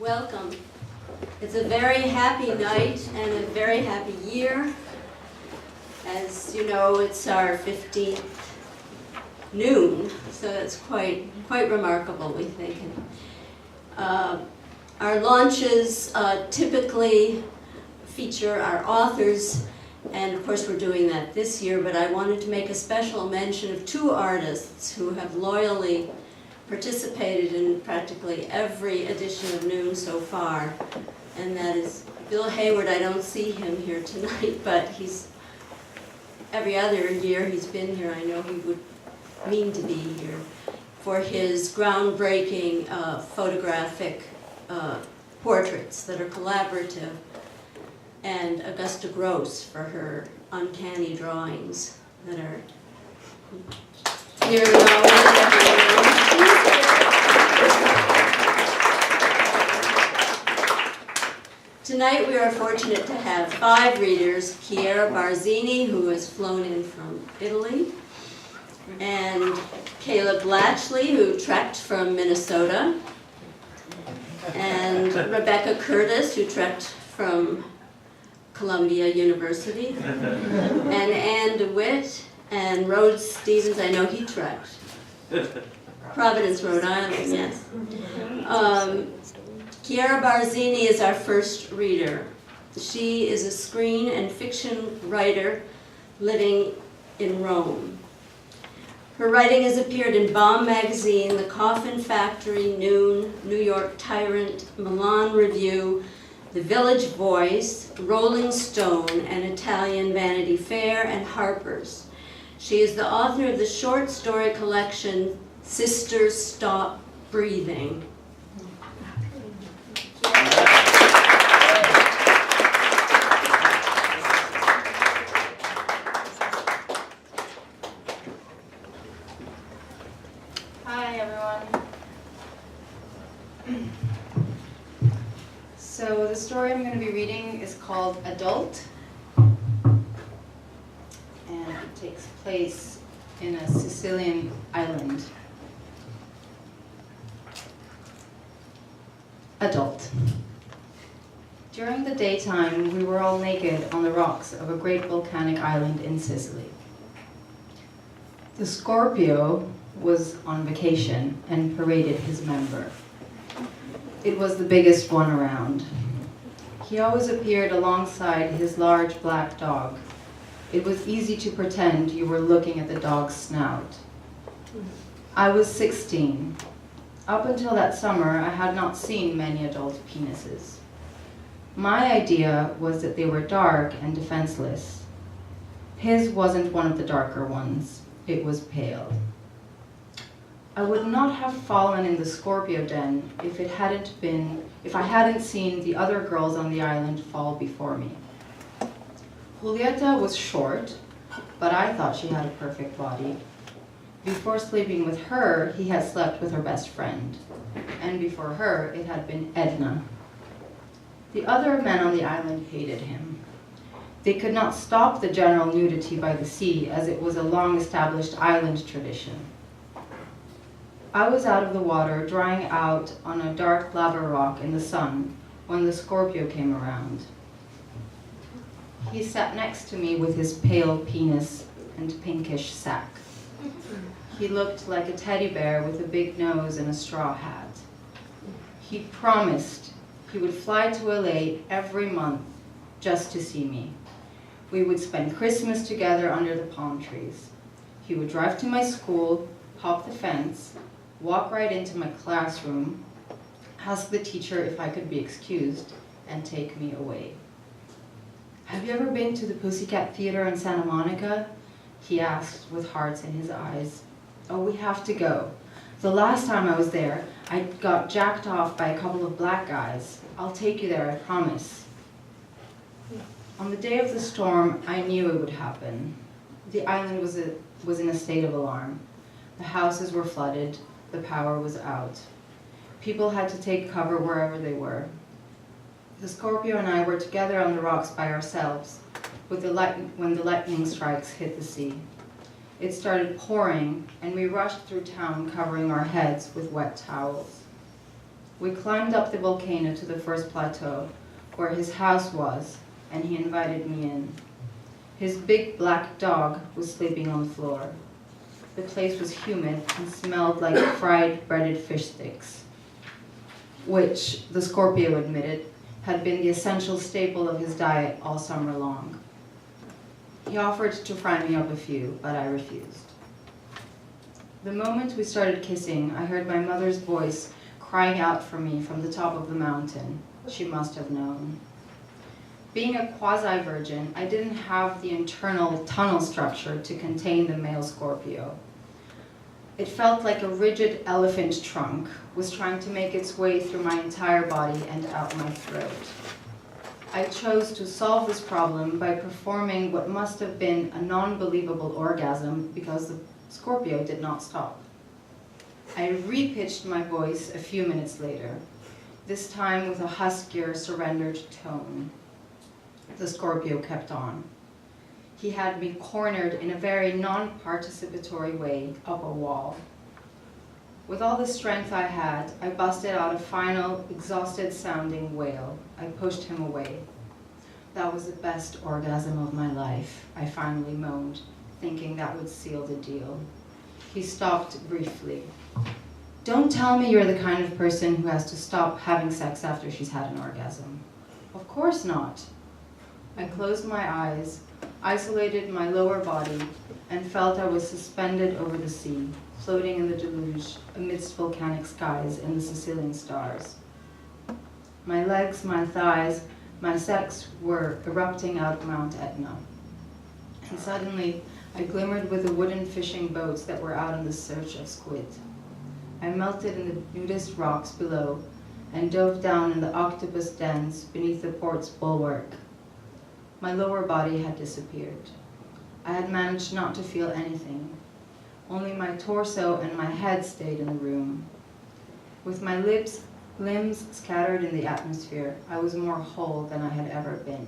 Welcome. It's a very happy night and a very happy year. As you know, it's our 15th noon, so that's quite remarkable, we think. Our launches typically feature our authors, and of course we're doing that this year, but I wanted to make a special mention of two artists who have loyally participated in practically every edition of Noon so far, and that is Bill Hayward. I don't see him here tonight, but he's every other year he's been here. I know he would mean to be here for his groundbreaking photographic portraits that are collaborative, and Augusta Gross for her uncanny drawings that are here Tonight we are fortunate to have 5 readers: Chiara Barzini, who has flown in from Italy, and Kayla Blatchley, who trekked from Minnesota, and Rebecca Curtis, who trekked from Columbia University, and Ann DeWitt, and Rhodes Stevens. I know he trekked. Providence, Rhode Island, yes. Chiara Barzini is our first reader. She is a screen and fiction writer living in Rome. Her writing has appeared in Bomb Magazine, The Coffin Factory, Noon, New York Tyrant, Milan Review, The Village Voice, Rolling Stone, and Italian Vanity Fair, and Harper's. She is the author of the short story collection, Sisters Stop Breathing. Hi, everyone. So the story I'm going to be reading is called Adult, and it takes place in a Sicilian island. Adult. During the daytime, we were all naked on the rocks of a great volcanic island in Sicily. The Scorpio was on vacation and paraded his member. It was the biggest one around. He always appeared alongside his large black dog. It was easy to pretend you were looking at the dog's snout. I was 16. Up until that summer, I had not seen many adult penises. My idea was that they were dark and defenseless. His wasn't one of the darker ones. It was pale. I would not have fallen in the Scorpio den if I hadn't seen the other girls on the island fall before me. Julieta was short, but I thought she had a perfect body. Before sleeping with her, he had slept with her best friend, and before her, it had been Edna. The other men on the island hated him. They could not stop the general nudity by the sea, as it was a long-established island tradition. I was out of the water, drying out on a dark lava rock in the sun, when the Scorpio came around. He sat next to me with his pale penis and pinkish sack. He looked like a teddy bear with a big nose and a straw hat. He promised he would fly to LA every month just to see me. We would spend Christmas together under the palm trees. He would drive to my school, hop the fence, walk right into my classroom, ask the teacher if I could be excused, and take me away. "Have you ever been to the Pussycat Theater in Santa Monica?" he asked with hearts in his eyes. "Oh, we have to go. The last time I was there, I got jacked off by a couple of black guys. I'll take you there, I promise." On the day of the storm, I knew it would happen. The island was in a state of alarm. The houses were flooded. The power was out. People had to take cover wherever they were. The Scorpio and I were together on the rocks by ourselves when the lightning strikes hit the sea. It started pouring, and we rushed through town covering our heads with wet towels. We climbed up the volcano to the first plateau, where his house was, and he invited me in. His big black dog was sleeping on the floor. The place was humid and smelled like fried breaded fish sticks, which, the Scorpio admitted, had been the essential staple of his diet all summer long. He offered to fry me up a few, but I refused. The moment we started kissing, I heard my mother's voice crying out for me from the top of the mountain. She must have known. Being a quasi-virgin, I didn't have the internal tunnel structure to contain the male Scorpio. It felt like a rigid elephant trunk was trying to make its way through my entire body and out my throat. I chose to solve this problem by performing what must have been a non-believable orgasm because the Scorpio did not stop. I re-pitched my voice a few minutes later, this time with a huskier, surrendered tone. The Scorpio kept on. He had me cornered in a very non-participatory way up a wall. With all the strength I had, I busted out a final, exhausted-sounding wail. I pushed him away. That was the best orgasm of my life, I finally moaned, thinking that would seal the deal. He stopped briefly. Don't tell me you're the kind of person who has to stop having sex after she's had an orgasm. Of course not. I closed my eyes, isolated my lower body, and felt I was suspended over the sea, floating in the deluge amidst volcanic skies and the Sicilian stars. My legs, my thighs, my sex were erupting out of Mount Etna. And suddenly, I glimmered with the wooden fishing boats that were out in the search of squid. I melted in the nudist rocks below and dove down in the octopus dens beneath the port's bulwark. My lower body had disappeared. I had managed not to feel anything. Only my torso and my head stayed in the room. With my limbs scattered in the atmosphere, I was more whole than I had ever been.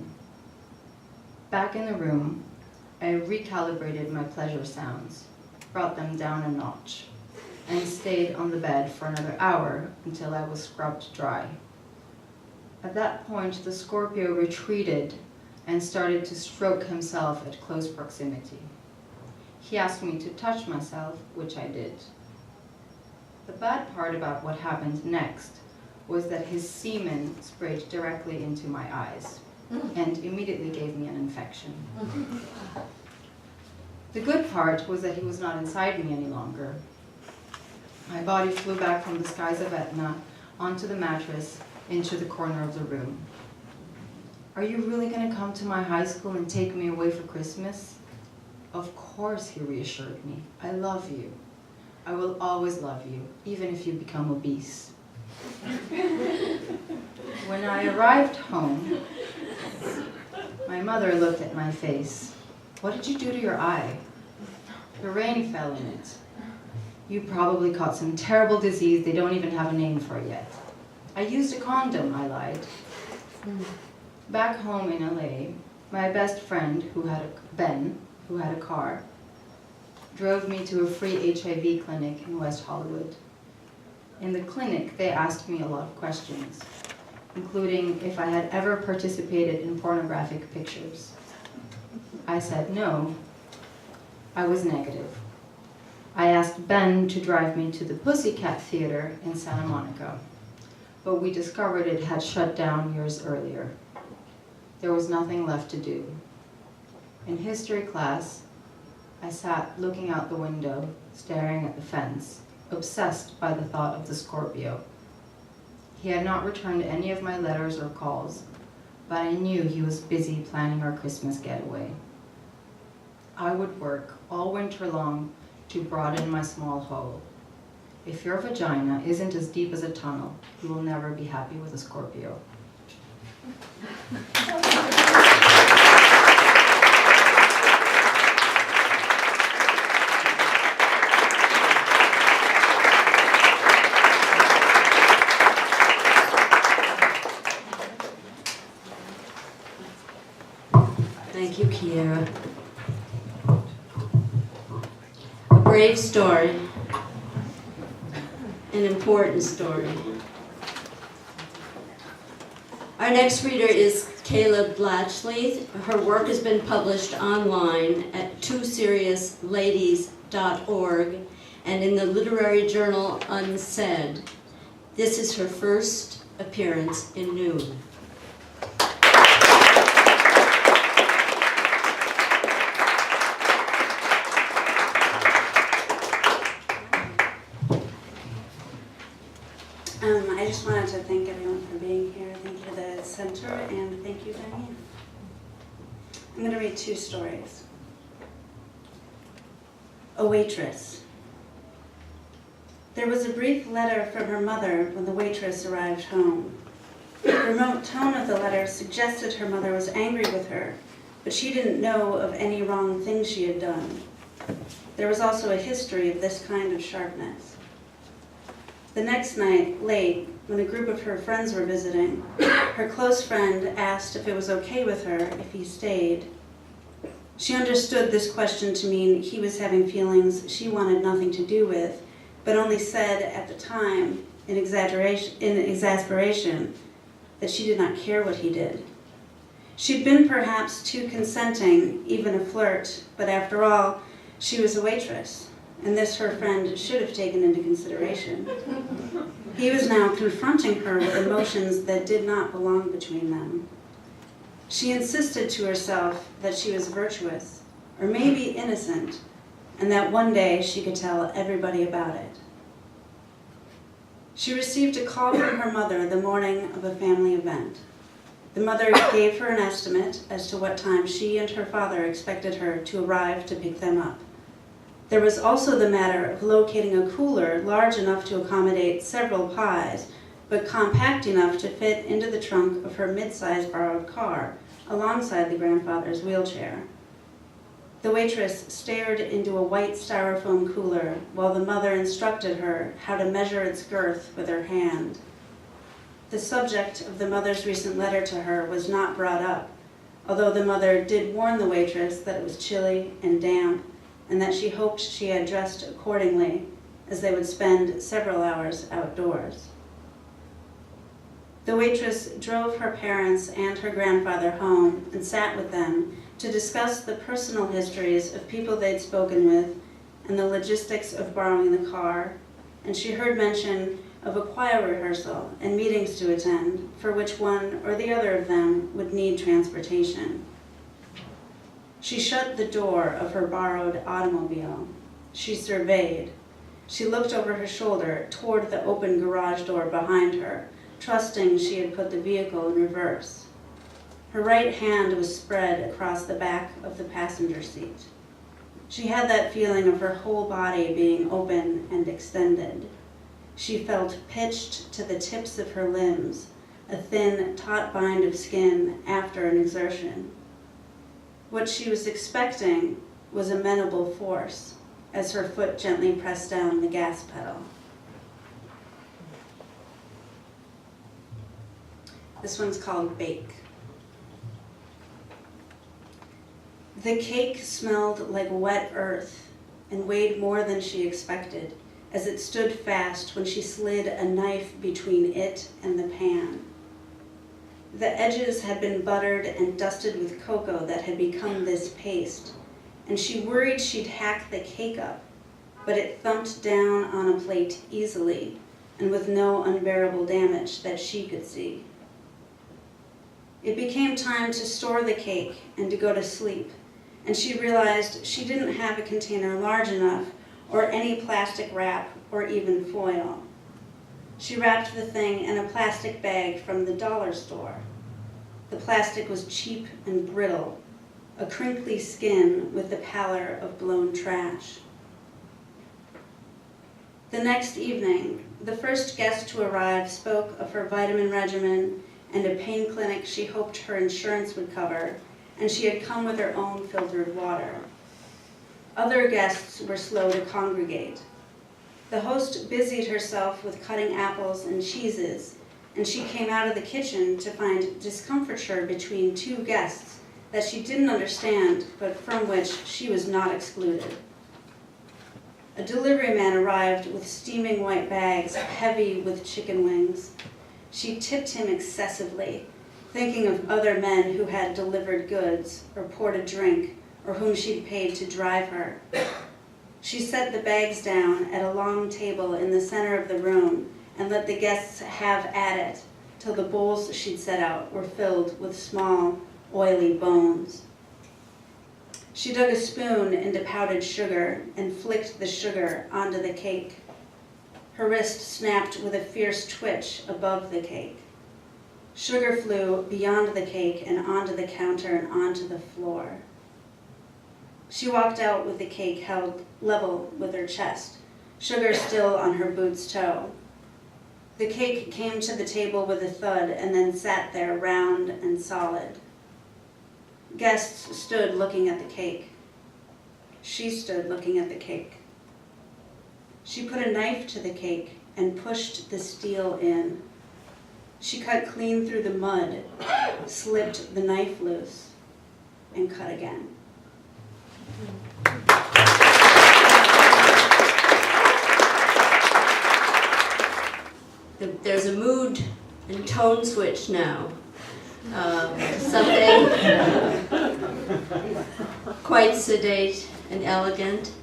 Back in the room, I recalibrated my pleasure sounds, brought them down a notch, and stayed on the bed for another hour until I was scrubbed dry. At that point, the Scorpio retreated and started to stroke himself at close proximity. He asked me to touch myself, which I did. The bad part about what happened next was that his semen sprayed directly into my eyes and immediately gave me an infection. The good part was that he was not inside me any longer. My body flew back from the skies of Etna onto the mattress into the corner of the room. Are you really going to come to my high school and take me away for Christmas? Of course, he reassured me. I love you. I will always love you, even if you become obese. When I arrived home, my mother looked at my face. What did you do to your eye? The rain fell in it. You probably caught some terrible disease they don't even have a name for yet. I used a condom, I lied. Back home in LA, my best friend, Ben, who had a car, drove me to a free HIV clinic in West Hollywood. In the clinic, they asked me a lot of questions, including if I had ever participated in pornographic pictures. I said no. I was negative. I asked Ben to drive me to the Pussycat Theater in Santa Monica, but we discovered it had shut down years earlier. There was nothing left to do. In history class, I sat looking out the window, staring at the fence, obsessed by the thought of the Scorpio. He had not returned any of my letters or calls, but I knew he was busy planning our Christmas getaway. I would work all winter long to broaden my small hole. If your vagina isn't as deep as a tunnel, you will never be happy with a Scorpio. Thank you, Chiara. A brave story, an important story. Our next reader is Kayla Blatchley. Her work has been published online at twoseriousladies.org and in the literary journal Unsaid. This is her first appearance in Noon. I just wanted to thank everyone for being here. Thank you to the center, and thank you, Diane. I'm going to read two stories. A waitress. There was a brief letter from her mother when the waitress arrived home. The remote tone of the letter suggested her mother was angry with her, but she didn't know of any wrong things she had done. There was also a history of this kind of sharpness. The next night, late, when a group of her friends were visiting, her close friend asked if it was okay with her if he stayed. She understood this question to mean he was having feelings she wanted nothing to do with, but only said at the time, in exasperation, that she did not care what he did. She'd been perhaps too consenting, even a flirt, but after all, she was a waitress. And this her friend should have taken into consideration. He was now confronting her with emotions that did not belong between them. She insisted to herself that she was virtuous, or maybe innocent, and that one day she could tell everybody about it. She received a call from her mother the morning of a family event. The mother gave her an estimate as to what time she and her father expected her to arrive to pick them up. There was also the matter of locating a cooler large enough to accommodate several pies, but compact enough to fit into the trunk of her mid-sized borrowed car, alongside the grandfather's wheelchair. The waitress stared into a white styrofoam cooler while the mother instructed her how to measure its girth with her hand. The subject of the mother's recent letter to her was not brought up, although the mother did warn the waitress that it was chilly and damp, and that she hoped she had dressed accordingly, as they would spend several hours outdoors. The waitress drove her parents and her grandfather home and sat with them to discuss the personal histories of people they'd spoken with and the logistics of borrowing the car, and she heard mention of a choir rehearsal and meetings to attend for which one or the other of them would need transportation. She shut the door of her borrowed automobile. She surveyed. She looked over her shoulder toward the open garage door behind her, trusting she had put the vehicle in reverse. Her right hand was spread across the back of the passenger seat. She had that feeling of her whole body being open and extended. She felt pitched to the tips of her limbs, a thin, taut bind of skin after an exertion. What she was expecting was amenable force as her foot gently pressed down the gas pedal. This one's called Bake. The cake smelled like wet earth and weighed more than she expected as it stood fast when she slid a knife between it and the pan. The edges had been buttered and dusted with cocoa that had become this paste, and she worried she'd hack the cake up, but it thumped down on a plate easily and with no unbearable damage that she could see. It became time to store the cake and to go to sleep, and she realized she didn't have a container large enough or any plastic wrap or even foil. She wrapped the thing in a plastic bag from the dollar store. The plastic was cheap and brittle, a crinkly skin with the pallor of blown trash. The next evening, the first guest to arrive spoke of her vitamin regimen and a pain clinic she hoped her insurance would cover, and she had come with her own filtered water. Other guests were slow to congregate. The host busied herself with cutting apples and cheeses, and she came out of the kitchen to find discomfiture between two guests that she didn't understand, but from which she was not excluded. A delivery man arrived with steaming white bags heavy with chicken wings. She tipped him excessively, thinking of other men who had delivered goods or poured a drink or whom she'd paid to drive her. She set the bags down at a long table in the center of the room and let the guests have at it till the bowls she'd set out were filled with small, oily bones. She dug a spoon into powdered sugar and flicked the sugar onto the cake. Her wrist snapped with a fierce twitch above the cake. Sugar flew beyond the cake and onto the counter and onto the floor. She walked out with the cake held level with her chest, sugar still on her boot's toe. The cake came to the table with a thud and then sat there round and solid. Guests stood looking at the cake. She stood looking at the cake. She put a knife to the cake and pushed the steel in. She cut clean through the mud, slipped the knife loose, and cut again. There's a mood and tone switch now. Something quite sedate and elegant.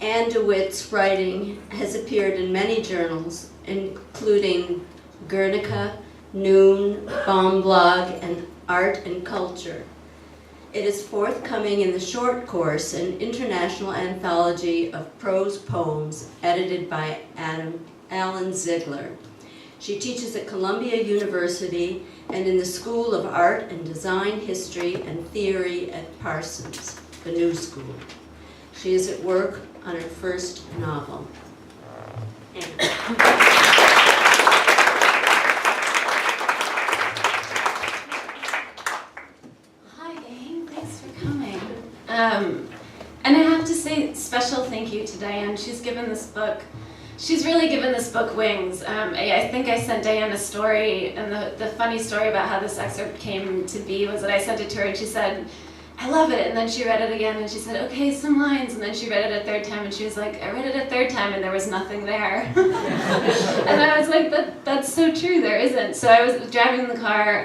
Anne DeWitt's writing has appeared in many journals, including Guernica, Noon, Bomb Blog, and Art and Culture. It is forthcoming in the short course, an international anthology of prose poems edited by Alan Ziegler. She teaches at Columbia University and in the School of Art and Design, History, and Theory at Parsons, the New School. She is at work on her first novel. Hi, gang. Thanks for coming. And I have to say special thank you to Diane. She's really given this book wings. I think I sent Diane a story, and the funny story about how this excerpt came to be was that I sent it to her and she said, I love it, and then she read it again and she said, okay, some lines, and then she read it a third time and she was like, I read it a third time and there was nothing there. And I was like, that's so true, there isn't. So I was driving in the car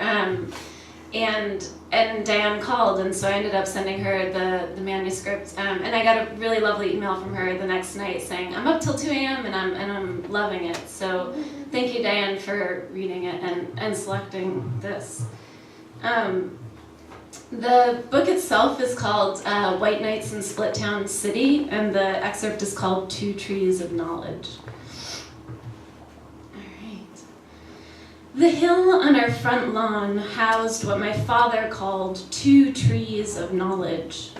and Diane called, and so I ended up sending her the manuscript, and I got a really lovely email from her the next night saying, I'm up till 2 a.m. and I'm loving it. So thank you, Diane, for reading it and selecting this. The book itself is called White Nights in Split Town City, and the excerpt is called 2 Trees of Knowledge. The hill on our front lawn housed what my father called 2 trees of knowledge.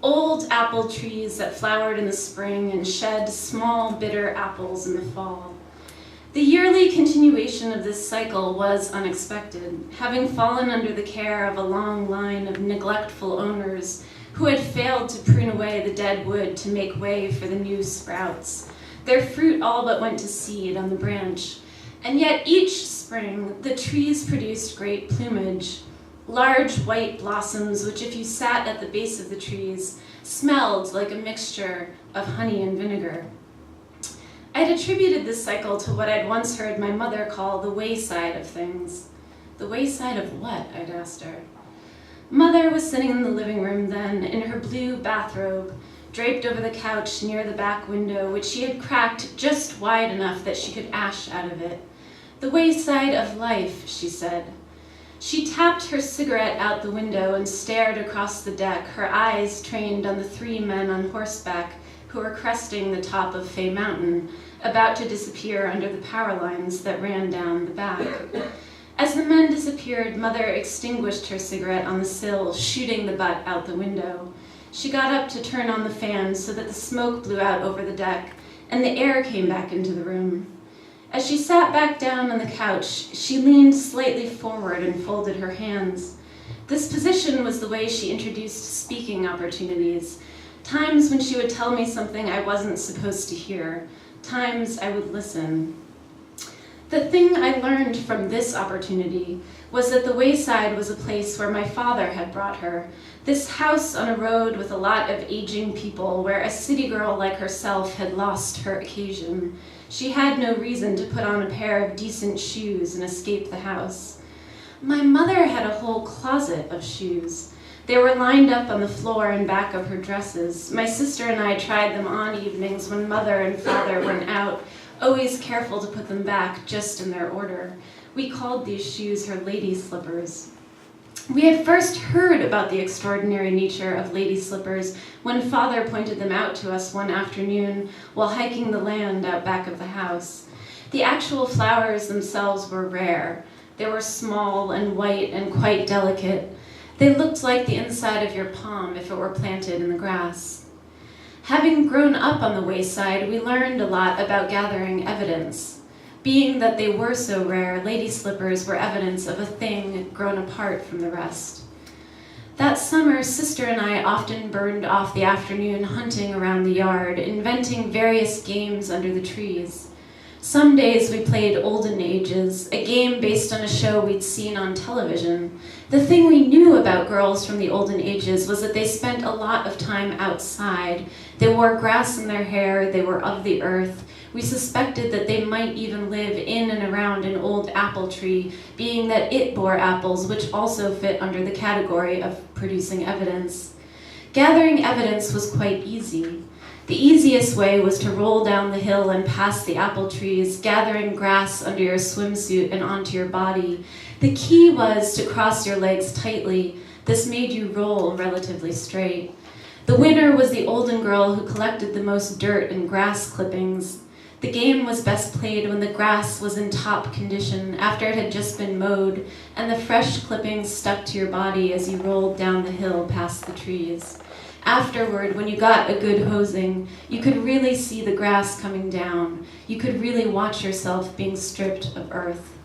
Old apple trees that flowered in the spring and shed small, bitter apples in the fall. The yearly continuation of this cycle was unexpected, having fallen under the care of a long line of neglectful owners who had failed to prune away the dead wood to make way for the new sprouts. Their fruit all but went to seed on the branch. And yet each spring, the trees produced great plumage, large white blossoms which, if you sat at the base of the trees, smelled like a mixture of honey and vinegar. I'd attributed this cycle to what I'd once heard my mother call the wayside of things. The wayside of what? I'd asked her. Mother was sitting in the living room then, in her blue bathrobe, draped over the couch near the back window, which she had cracked just wide enough that she could ash out of it. The wayside of life, she said. She tapped her cigarette out the window and stared across the deck, her eyes trained on the 3 men on horseback who were cresting the top of Fay Mountain, about to disappear under the power lines that ran down the back. As the men disappeared, Mother extinguished her cigarette on the sill, shooting the butt out the window. She got up to turn on the fan so that the smoke blew out over the deck, and the air came back into the room. As she sat back down on the couch, she leaned slightly forward and folded her hands. This position was the way she introduced speaking opportunities. Times when she would tell me something I wasn't supposed to hear. Times I would listen. The thing I learned from this opportunity was that the wayside was a place where my father had brought her. This house on a road with a lot of aging people where a city girl like herself had lost her occasion. She had no reason to put on a pair of decent shoes and escape the house. My mother had a whole closet of shoes. They were lined up on the floor and back of her dresses. My sister and I tried them on evenings when mother and father went out, always careful to put them back just in their order. We called these shoes her lady slippers. We had first heard about the extraordinary nature of lady slippers when father pointed them out to us one afternoon while hiking the land out back of the house. The actual flowers themselves were rare. They were small and white and quite delicate. They looked like the inside of your palm if it were planted in the grass. Having grown up on the wayside, we learned a lot about gathering evidence. Being that they were so rare, lady slippers were evidence of a thing grown apart from the rest. That summer, sister and I often burned off the afternoon hunting around the yard, inventing various games under the trees. Some days we played Olden Ages, a game based on a show we'd seen on television. The thing we knew about girls from the Olden Ages was that they spent a lot of time outside. They wore grass in their hair, they were of the earth. We suspected that they might even live in and around an old apple tree, being that it bore apples, which also fit under the category of producing evidence. Gathering evidence was quite easy. The easiest way was to roll down the hill and past the apple trees, gathering grass under your swimsuit and onto your body. The key was to cross your legs tightly. This made you roll relatively straight. The winner was the olden girl who collected the most dirt and grass clippings. The game was best played when the grass was in top condition after it had just been mowed, and the fresh clippings stuck to your body as you rolled down the hill past the trees. Afterward, when you got a good hosing, you could really see the grass coming down. You could really watch yourself being stripped of earth.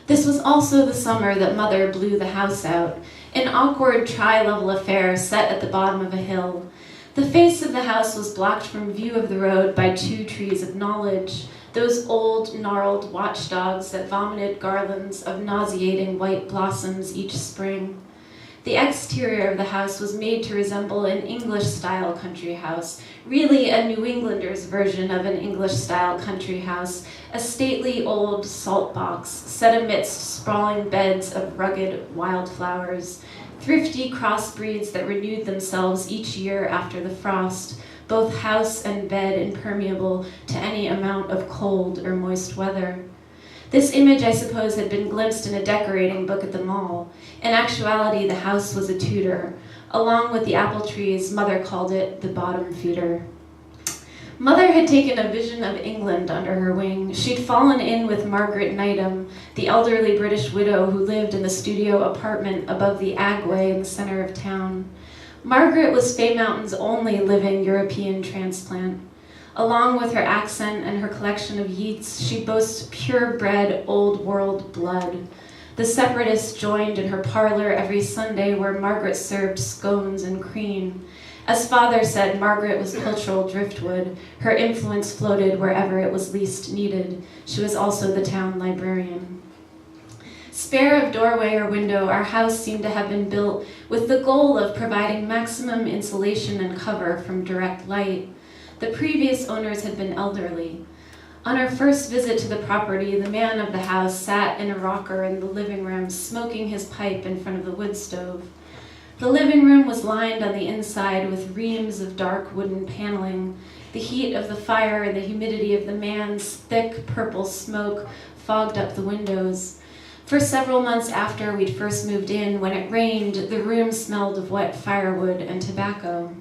This was also the summer that Mother blew the house out, an awkward tri-level affair set at the bottom of a hill. The face of the house was blocked from view of the road by 2 trees of knowledge, those old, gnarled watchdogs that vomited garlands of nauseating white blossoms each spring. The exterior of the house was made to resemble an English-style country house, really a New Englander's version of an English-style country house, a stately old salt box set amidst sprawling beds of rugged wildflowers, thrifty crossbreeds that renewed themselves each year after the frost, both house and bed impermeable to any amount of cold or moist weather. This image, I suppose, had been glimpsed in a decorating book at the mall. In actuality, the house was a Tudor. Along with the apple trees, Mother called it the bottom feeder. Mother had taken a vision of England under her wing. She'd fallen in with Margaret Needham, the elderly British widow who lived in the studio apartment above the Agway in the center of town. Margaret was Fay Mountain's only living European transplant. Along with her accent and her collection of yeats, she boasts purebred old world blood. The separatists joined in her parlor every Sunday where Margaret served scones and cream. As Father said, Margaret was cultural driftwood. Her influence floated wherever it was least needed. She was also the town librarian. Spare of doorway or window, our house seemed to have been built with the goal of providing maximum insulation and cover from direct light. The previous owners had been elderly. On our first visit to the property, the man of the house sat in a rocker in the living room, smoking his pipe in front of the wood stove. The living room was lined on the inside with reams of dark wooden paneling. The heat of the fire and the humidity of the man's thick purple smoke fogged up the windows. For several months after we'd first moved in, when it rained, the room smelled of wet firewood and tobacco.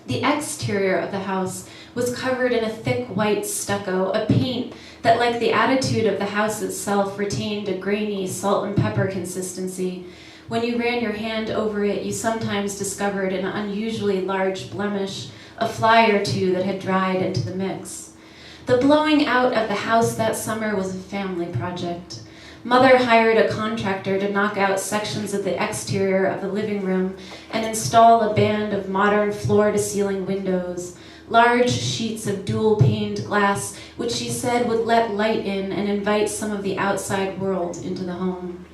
The exterior of the house was covered in a thick white stucco, a paint that, like the attitude of the house itself, retained a grainy salt and pepper consistency. When you ran your hand over it, you sometimes discovered an unusually large blemish, a fly or 2 that had dried into the mix. The blowing out of the house that summer was a family project. Mother hired a contractor to knock out sections of the exterior of the living room and install a band of modern floor-to-ceiling windows, large sheets of dual-paned glass, which she said would let light in and invite some of the outside world into the home.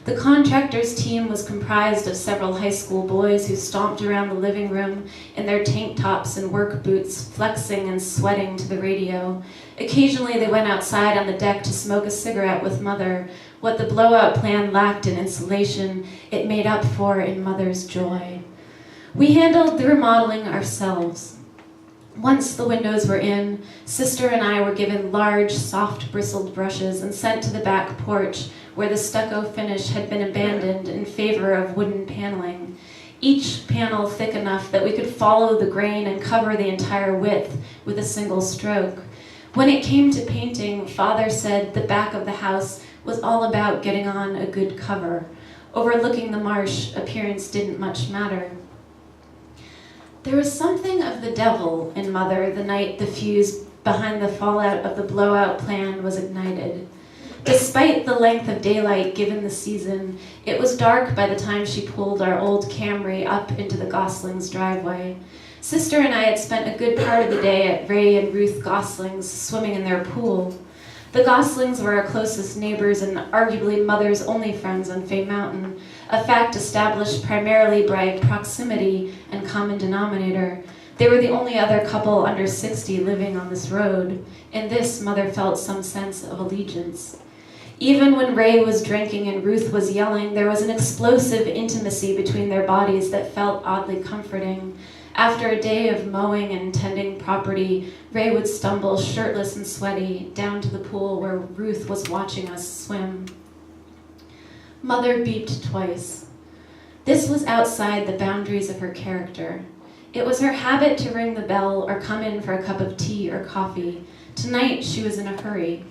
The contractor's team was comprised of several high school boys who stomped around the living room in their tank tops and work boots, flexing and sweating to the radio. Occasionally they went outside on the deck to smoke a cigarette with Mother. What the blowout plan lacked in insulation, it made up for in Mother's joy. We handled the remodeling ourselves. Once the windows were in, Sister and I were given large, soft, bristled brushes and sent to the back porch where the stucco finish had been abandoned in favor of wooden paneling, each panel thick enough that we could follow the grain and cover the entire width with a single stroke. When it came to painting, Father said the back of the house was all about getting on a good cover. Overlooking the marsh, appearance didn't much matter. There was something of the devil in Mother the night the fuse behind the fallout of the blowout plan was ignited. Despite the length of daylight given the season, it was dark by the time she pulled our old Camry up into the Goslings' driveway. Sister and I had spent a good part of the day at Ray and Ruth Gosling's, swimming in their pool. The Goslings were our closest neighbors and arguably Mother's only friends on Fay Mountain, a fact established primarily by proximity and common denominator. They were the only other couple under 60 living on this road. In this, Mother felt some sense of allegiance. Even when Ray was drinking and Ruth was yelling, there was an explosive intimacy between their bodies that felt oddly comforting. After a day of mowing and tending property, Ray would stumble, shirtless and sweaty, down to the pool where Ruth was watching us swim. Mother beeped twice. This was outside the boundaries of her character. It was her habit to ring the bell or come in for a cup of tea or coffee. Tonight, she was in a hurry.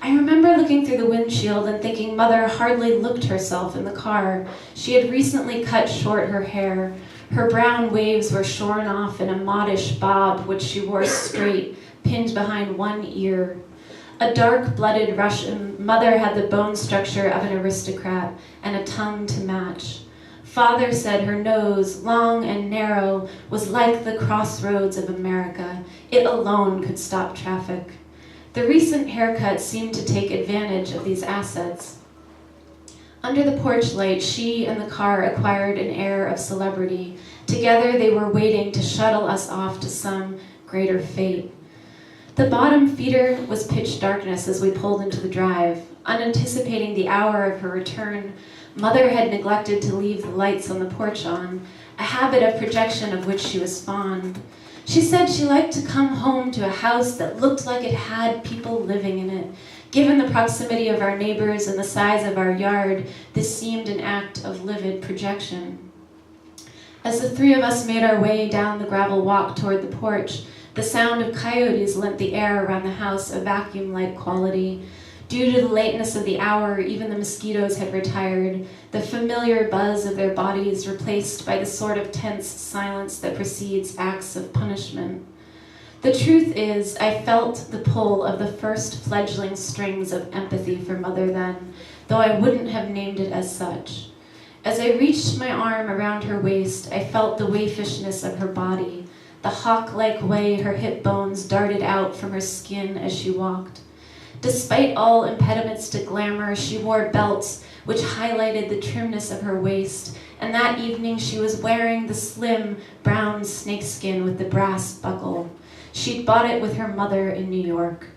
I remember looking through the windshield and thinking Mother hardly looked herself in the car. She had recently cut short her hair. Her brown waves were shorn off in a modish bob, which she wore straight, pinned behind one ear. A dark-blooded Russian, Mother had the bone structure of an aristocrat and a tongue to match. Father said her nose, long and narrow, was like the crossroads of America. It alone could stop traffic. The recent haircut seemed to take advantage of these assets. Under the porch light, she and the car acquired an air of celebrity. Together they were waiting to shuttle us off to some greater fate. The bottom feeder was pitch darkness as we pulled into the drive. Unanticipating the hour of her return, Mother had neglected to leave the lights on the porch on, a habit of projection of which she was fond. She said she liked to come home to a house that looked like it had people living in it. Given the proximity of our neighbors and the size of our yard, this seemed an act of livid projection. As the three of us made our way down the gravel walk toward the porch, the sound of coyotes lent the air around the house a vacuum-like quality. Due to the lateness of the hour, even the mosquitoes had retired, the familiar buzz of their bodies replaced by the sort of tense silence that precedes acts of punishment. The truth is, I felt the pull of the first fledgling strings of empathy for Mother then, though I wouldn't have named it as such. As I reached my arm around her waist, I felt the waifishness of her body, the hawk-like way her hip bones darted out from her skin as she walked. Despite all impediments to glamour, she wore belts which highlighted the trimness of her waist, and that evening she was wearing the slim brown snakeskin with the brass buckle. She'd bought it with her mother in New York.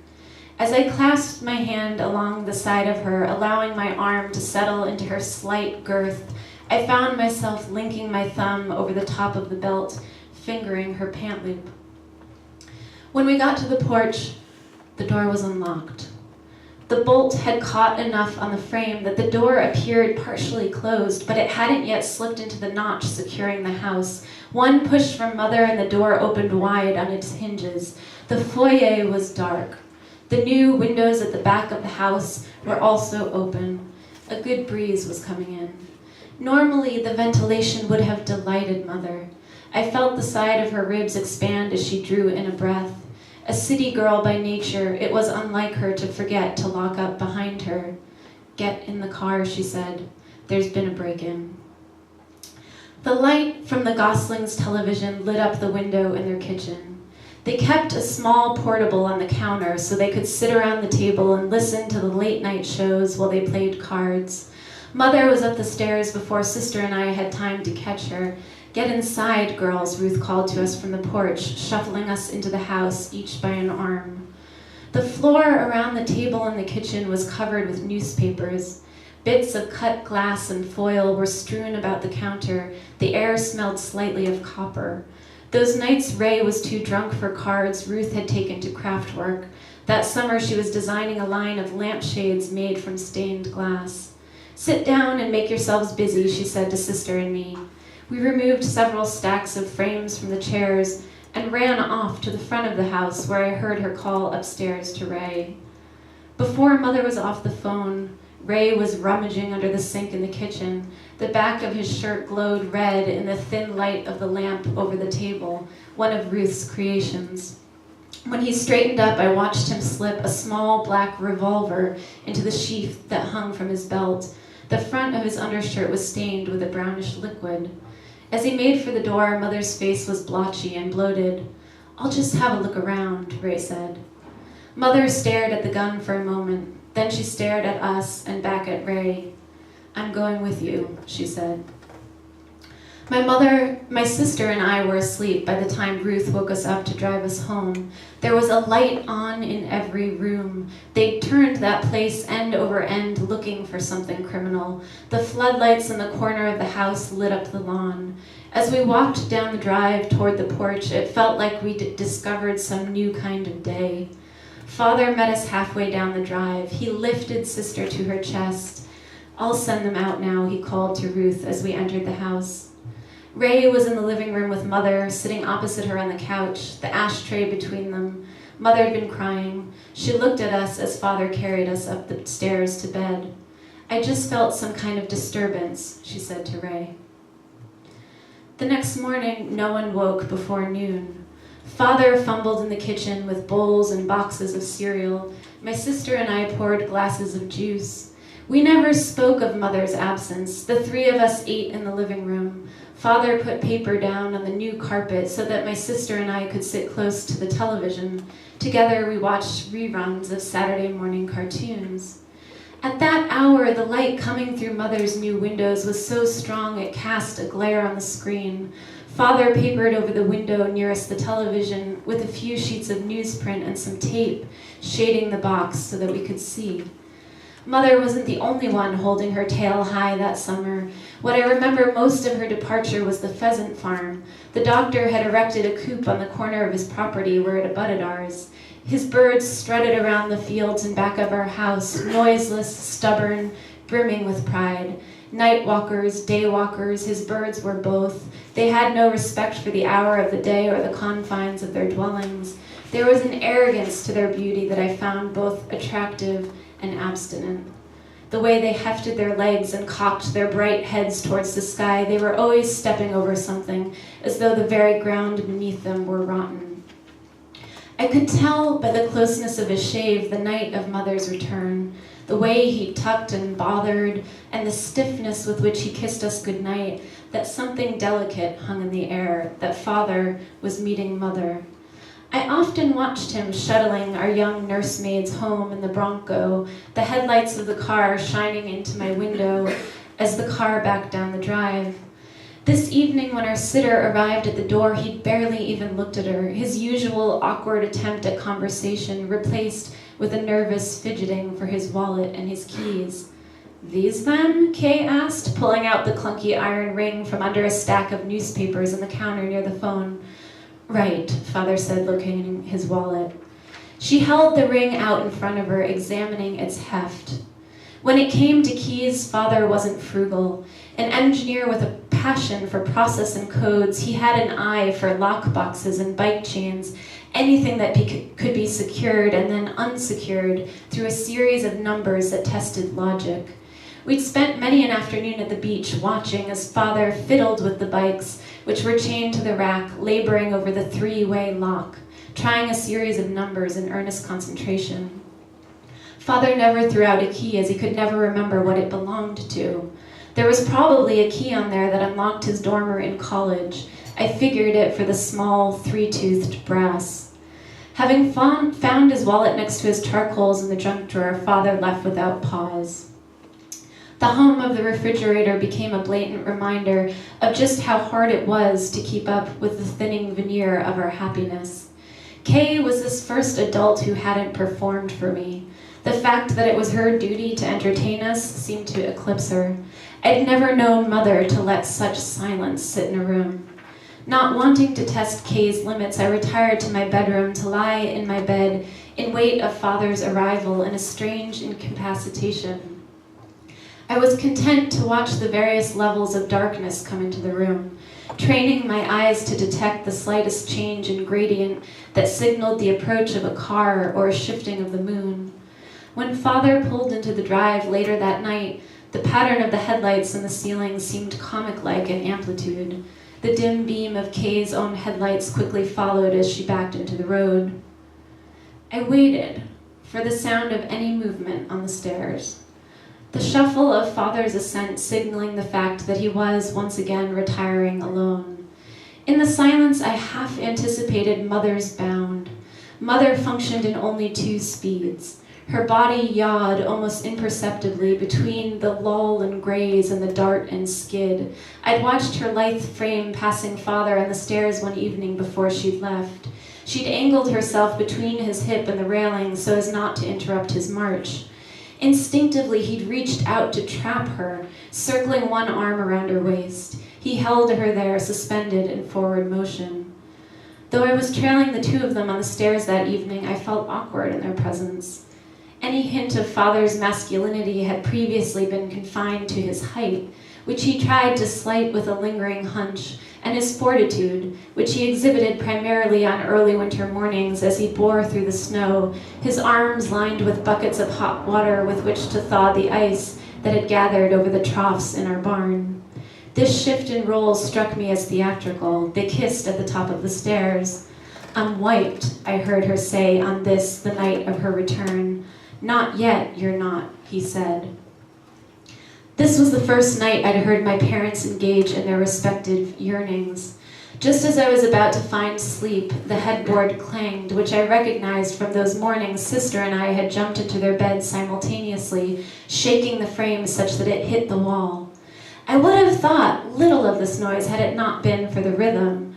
As I clasped my hand along the side of her, allowing my arm to settle into her slight girth, I found myself linking my thumb over the top of the belt, fingering her pant loop. When we got to the porch, the door was unlocked. The bolt had caught enough on the frame that the door appeared partially closed, but it hadn't yet slipped into the notch securing the house. One push from Mother and the door opened wide on its hinges. The foyer was dark. The new windows at the back of the house were also open. A good breeze was coming in. Normally, the ventilation would have delighted Mother. I felt the side of her ribs expand as she drew in a breath. A city girl by nature, it was unlike her to forget to lock up behind her. "Get in the car," she said. "There's been a break-in." The light from the Goslings' television lit up the window in their kitchen. They kept a small portable on the counter so they could sit around the table and listen to the late-night shows while they played cards. Mother was up the stairs before Sister and I had time to catch her. "Get inside, girls," Ruth called to us from the porch, shuffling us into the house, each by an arm. The floor around the table in the kitchen was covered with newspapers. Bits of cut glass and foil were strewn about the counter. The air smelled slightly of copper. Those nights Ray was too drunk for cards, Ruth had taken to craft work. That summer she was designing a line of lampshades made from stained glass. "Sit down and make yourselves busy," she said to Sister and me. We removed several stacks of frames from the chairs and ran off to the front of the house where I heard her call upstairs to Ray. Before Mother was off the phone, Ray was rummaging under the sink in the kitchen. The back of his shirt glowed red in the thin light of the lamp over the table, one of Ruth's creations. When he straightened up, I watched him slip a small black revolver into the sheath that hung from his belt. The front of his undershirt was stained with a brownish liquid. As he made for the door, Mother's face was blotchy and bloated. "I'll just have a look around," Ray said. Mother stared at the gun for a moment. Then she stared at us and back at Ray. "I'm going with you," she said. My sister and I were asleep by the time Ruth woke us up to drive us home. There was a light on in every room. They'd turned that place end over end looking for something criminal. The floodlights in the corner of the house lit up the lawn. As we walked down the drive toward the porch, it felt like we discovered some new kind of day. Father met us halfway down the drive. He lifted Sister to her chest. "I'll send them out now," he called to Ruth as we entered the house. Ray was in the living room with Mother, sitting opposite her on the couch, the ashtray between them. Mother had been crying. She looked at us as Father carried us up the stairs to bed. "I just felt some kind of disturbance," she said to Ray. The next morning, no one woke before noon. Father fumbled in the kitchen with bowls and boxes of cereal. My sister and I poured glasses of juice. We never spoke of Mother's absence. The three of us ate in the living room. Father put paper down on the new carpet so that my sister and I could sit close to the television. Together we watched reruns of Saturday morning cartoons. At that hour, the light coming through Mother's new windows was so strong it cast a glare on the screen. Father papered over the window nearest the television with a few sheets of newsprint and some tape, shading the box so that we could see. Mother wasn't the only one holding her tail high that summer. What I remember most of her departure was the pheasant farm. The doctor had erected a coop on the corner of his property where it abutted ours. His birds strutted around the fields in back of our house, noiseless, stubborn, brimming with pride. Night walkers, day walkers, his birds were both. They had no respect for the hour of the day or the confines of their dwellings. There was an arrogance to their beauty that I found both attractive and abstinent. The way they hefted their legs and cocked their bright heads towards the sky, they were always stepping over something, as though the very ground beneath them were rotten. I could tell by the closeness of his shave the night of Mother's return, the way he tucked and bothered, and the stiffness with which he kissed us goodnight, that something delicate hung in the air, that Father was meeting Mother. I often watched him shuttling our young nursemaids home in the Bronco, the headlights of the car shining into my window as the car backed down the drive. This evening when our sitter arrived at the door, he'd barely even looked at her, his usual awkward attempt at conversation replaced with a nervous fidgeting for his wallet and his keys. "These them?" Kay asked, pulling out the clunky iron ring from under a stack of newspapers on the counter near the phone. "Right," Father said, locating his wallet. She held the ring out in front of her, examining its heft. When it came to keys, Father wasn't frugal. An engineer with a passion for process and codes, he had an eye for lock boxes and bike chains, anything that could be secured and then unsecured through a series of numbers that tested logic. We'd spent many an afternoon at the beach watching as Father fiddled with the bikes, which were chained to the rack, laboring over the three-way lock, trying a series of numbers in earnest concentration. Father never threw out a key, as he could never remember what it belonged to. There was probably a key on there that unlocked his dormer in college. I figured it for the small, three-toothed brass. Having found his wallet next to his charcoals in the junk drawer, Father left without pause. The hum of the refrigerator became a blatant reminder of just how hard it was to keep up with the thinning veneer of our happiness. Kay was this first adult who hadn't performed for me. The fact that it was her duty to entertain us seemed to eclipse her. I'd never known Mother to let such silence sit in a room. Not wanting to test Kay's limits, I retired to my bedroom to lie in my bed in wait of Father's arrival in a strange incapacitation. I was content to watch the various levels of darkness come into the room, training my eyes to detect the slightest change in gradient that signaled the approach of a car or a shifting of the moon. When Father pulled into the drive later that night, the pattern of the headlights in the ceiling seemed comic-like in amplitude. The dim beam of Kay's own headlights quickly followed as she backed into the road. I waited for the sound of any movement on the stairs. The shuffle of Father's ascent signaling the fact that he was once again retiring alone. In the silence, I half anticipated Mother's bound. Mother functioned in only 2 speeds. Her body yawed almost imperceptibly between the lull and graze and the dart and skid. I'd watched her lithe frame passing Father on the stairs one evening before she'd left. She'd angled herself between his hip and the railing so as not to interrupt his march. Instinctively, he'd reached out to trap her, circling one arm around her waist. He held her there, suspended in forward motion. Though I was trailing the 2 of them on the stairs that evening, I felt awkward in their presence. Any hint of Father's masculinity had previously been confined to his height, which he tried to slight with a lingering hunch, and his fortitude, which he exhibited primarily on early winter mornings as he bore through the snow, his arms lined with buckets of hot water with which to thaw the ice that had gathered over the troughs in our barn. This shift in roles struck me as theatrical. They kissed at the top of the stairs. "I'm wiped," I heard her say on this, the night of her return. "Not yet, you're not," he said. This was the first night I'd heard my parents engage in their respective yearnings. Just as I was about to find sleep, the headboard clanged, which I recognized from those mornings Sister and I had jumped into their beds simultaneously, shaking the frame such that it hit the wall. I would have thought little of this noise had it not been for the rhythm.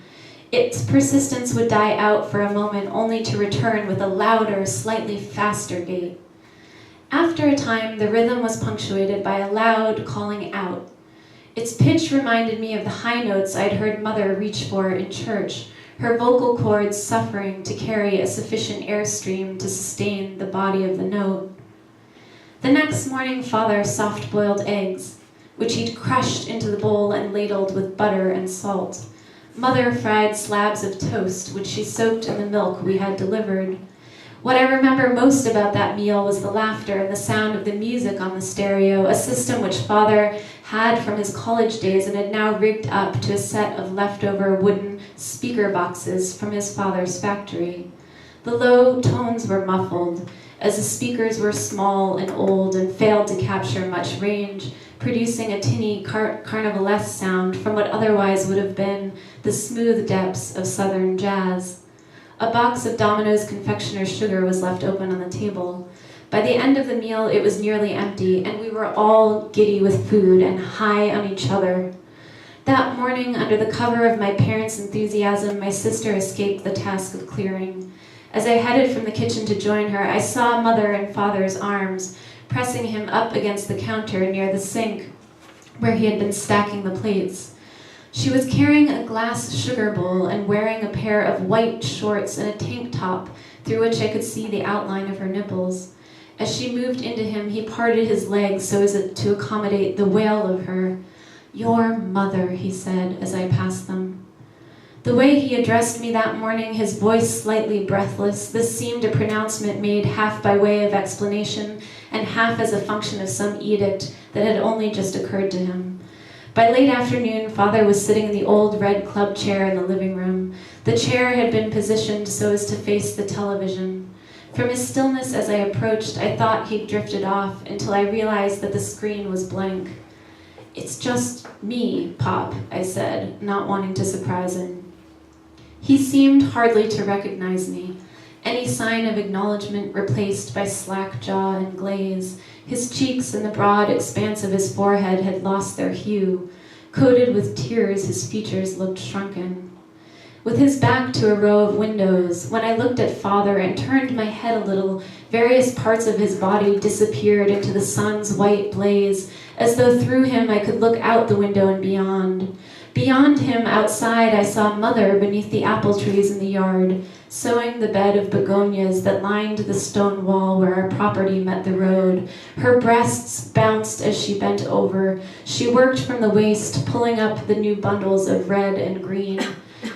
Its persistence would die out for a moment, only to return with a louder, slightly faster gait. After a time, the rhythm was punctuated by a loud calling out. Its pitch reminded me of the high notes I'd heard Mother reach for in church, her vocal cords suffering to carry a sufficient airstream to sustain the body of the note. The next morning, Father soft-boiled eggs, which he'd crushed into the bowl and ladled with butter and salt. Mother fried slabs of toast, which she soaked in the milk we had delivered. What I remember most about that meal was the laughter and the sound of the music on the stereo, a system which Father had from his college days and had now rigged up to a set of leftover wooden speaker boxes from his father's factory. The low tones were muffled, as the speakers were small and old and failed to capture much range, producing a tinny carnivalesque sound from what otherwise would have been the smooth depths of southern jazz. A box of Domino's confectioner's sugar was left open on the table. By the end of the meal, it was nearly empty, and we were all giddy with food and high on each other. That morning, under the cover of my parents' enthusiasm, my sister escaped the task of clearing. As I headed from the kitchen to join her, I saw Mother in Father's arms, pressing him up against the counter near the sink, where he had been stacking the plates. She was carrying a glass sugar bowl and wearing a pair of white shorts and a tank top through which I could see the outline of her nipples. As she moved into him, he parted his legs so as to accommodate the wail of her. "Your mother," he said as I passed them. The way he addressed me that morning, his voice slightly breathless, this seemed a pronouncement made half by way of explanation and half as a function of some edict that had only just occurred to him. By late afternoon, Father was sitting in the old red club chair in the living room. The chair had been positioned so as to face the television. From his stillness as I approached, I thought he'd drifted off until I realized that the screen was blank. "It's just me, Pop," I said, not wanting to surprise him. He seemed hardly to recognize me. Any sign of acknowledgement replaced by slack jaw and glaze. His cheeks and the broad expanse of his forehead had lost their hue. Coated with tears, his features looked shrunken. With his back to a row of windows, when I looked at father and turned my head a little, various parts of his body disappeared into the sun's white blaze, as though through him I could look out the window and beyond. Beyond him, outside, I saw mother beneath the apple trees in the yard, sowing the bed of begonias that lined the stone wall where our property met the road. Her breasts bounced as she bent over. She worked from the waist, pulling up the new bundles of red and green.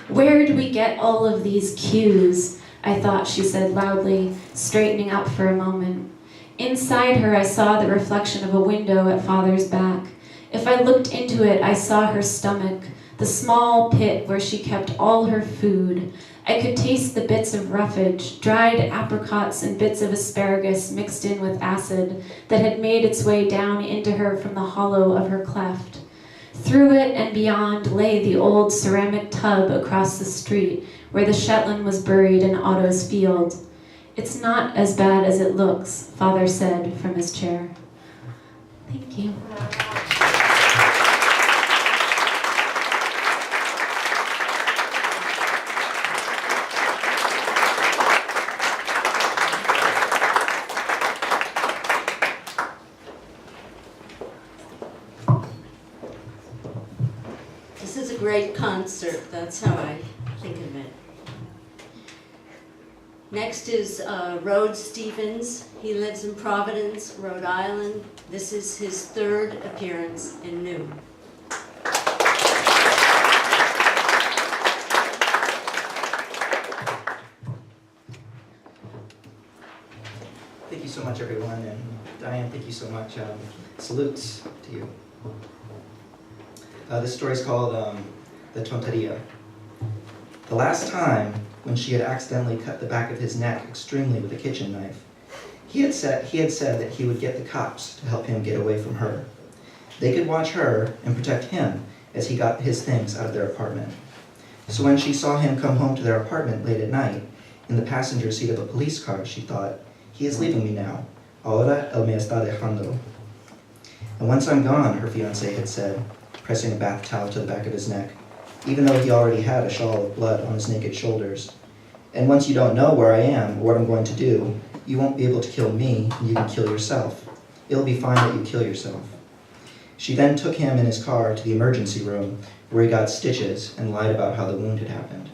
"Where do we get all of these cues?" I thought she said loudly, straightening up for a moment. Inside her, I saw the reflection of a window at father's back. If I looked into it, I saw her stomach, the small pit where she kept all her food. I could taste the bits of roughage, dried apricots and bits of asparagus mixed in with acid that had made its way down into her from the hollow of her cleft. Through it and beyond lay the old ceramic tub across the street where the Shetland was buried in Otto's field. "It's not as bad as it looks," father said from his chair. Thank you. This is a great concert, that's how I think of it. Next is Rhodes Stevens. He lives in Providence, Rhode Island. This is his third appearance in New. Thank you so much, everyone, and Diane, thank you so much. Salutes to you. This story is called the Tontaria. The last time when she had accidentally cut the back of his neck extremely with a kitchen knife, he had said that he would get the cops to help him get away from her. They could watch her and protect him as he got his things out of their apartment. So when she saw him come home to their apartment late at night, in the passenger seat of a police car, she thought, "He is leaving me now. Ahora él me está dejando." "And once I'm gone," her fiancé had said, pressing a bath towel to the back of his neck, even though he already had a shawl of blood on his naked shoulders. "And once you don't know where I am or what I'm going to do, you won't be able to kill me, and you can kill yourself. It'll be fine that you kill yourself." She then took him in his car to the emergency room, where he got stitches and lied about how the wound had happened.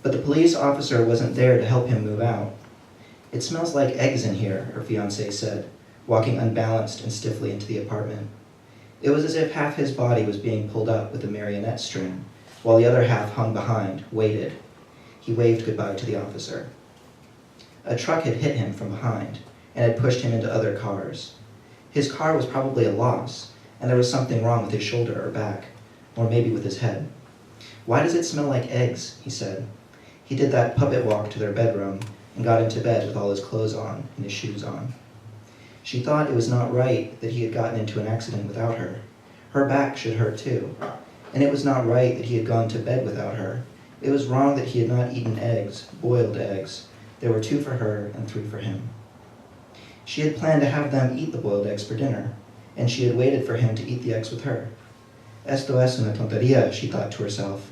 But the police officer wasn't there to help him move out. "It smells like eggs in here," her fiancé said, walking unbalanced and stiffly into the apartment. It was as if half his body was being pulled up with a marionette string, while the other half hung behind, waited. He waved goodbye to the officer. A truck had hit him from behind and had pushed him into other cars. His car was probably a loss, and there was something wrong with his shoulder or back, or maybe with his head. "Why does it smell like eggs?" he said. He did that puppet walk to their bedroom and got into bed with all his clothes on and his shoes on. She thought it was not right that he had gotten into an accident without her. Her back should hurt too. And it was not right that he had gone to bed without her. It was wrong that he had not eaten eggs, boiled eggs. There were 2 for her and 3 for him. She had planned to have them eat the boiled eggs for dinner, and she had waited for him to eat the eggs with her. "Esto es una tonteria," she thought to herself.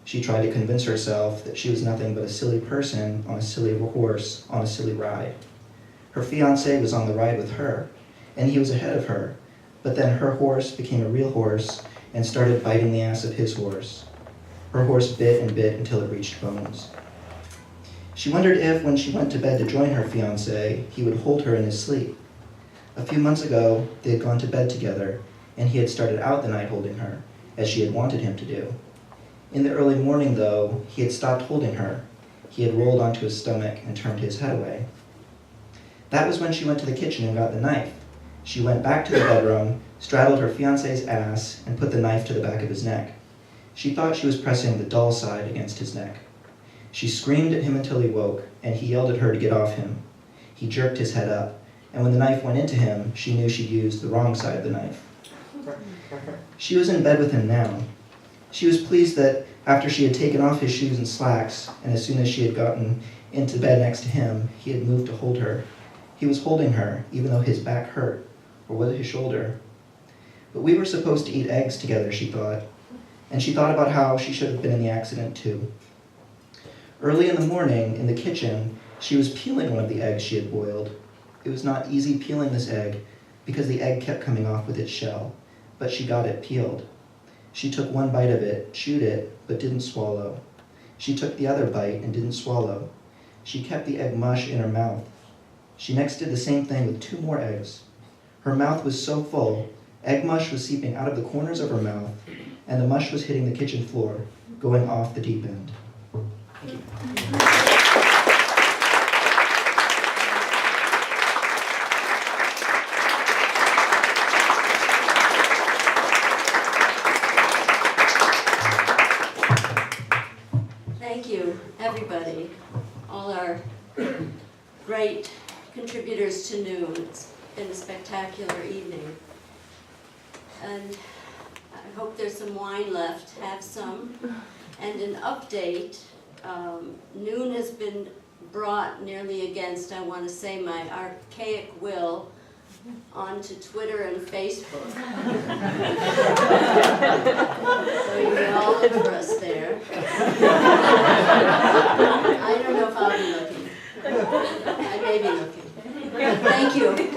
She tried to convince herself that she was nothing but a silly person on a silly horse on a silly ride. Her fiancé was on the ride with her, and he was ahead of her, but then her horse became a real horse and started biting the ass of his horse. Her horse bit and bit until it reached bones. She wondered if, when she went to bed to join her fiancé, he would hold her in his sleep. A few months ago, they had gone to bed together, and he had started out the night holding her, as she had wanted him to do. In the early morning, though, he had stopped holding her. He had rolled onto his stomach and turned his head away. That was when she went to the kitchen and got the knife. She went back to the bedroom, straddled her fiancé's ass, and put the knife to the back of his neck. She thought she was pressing the dull side against his neck. She screamed at him until he woke, and he yelled at her to get off him. He jerked his head up, and when the knife went into him, she knew she'd used the wrong side of the knife. She was in bed with him now. She was pleased that after she had taken off his shoes and slacks, and as soon as she had gotten into bed next to him, he had moved to hold her. He was holding her, even though his back hurt, or was it his shoulder? But we were supposed to eat eggs together, she thought, and she thought about how she should have been in the accident too. Early in the morning, in the kitchen, she was peeling one of the eggs she had boiled. It was not easy peeling this egg because the egg kept coming off with its shell, but she got it peeled. She took one bite of it, chewed it, but didn't swallow. She took the other bite and didn't swallow. She kept the egg mush in her mouth. She next did the same thing with 2 more eggs. Her mouth was so full, egg mush was seeping out of the corners of her mouth, and the mush was hitting the kitchen floor, going off the deep end. Thank you. Thank you, everybody, all our great contributors to Noon. It's been a spectacular evening. And I hope there's some wine left, have some. And an update, Noon has been brought nearly against, I want to say, my archaic will onto Twitter and Facebook. So you can all look for us there. I don't know if I'll be looking. I may be looking. But thank you.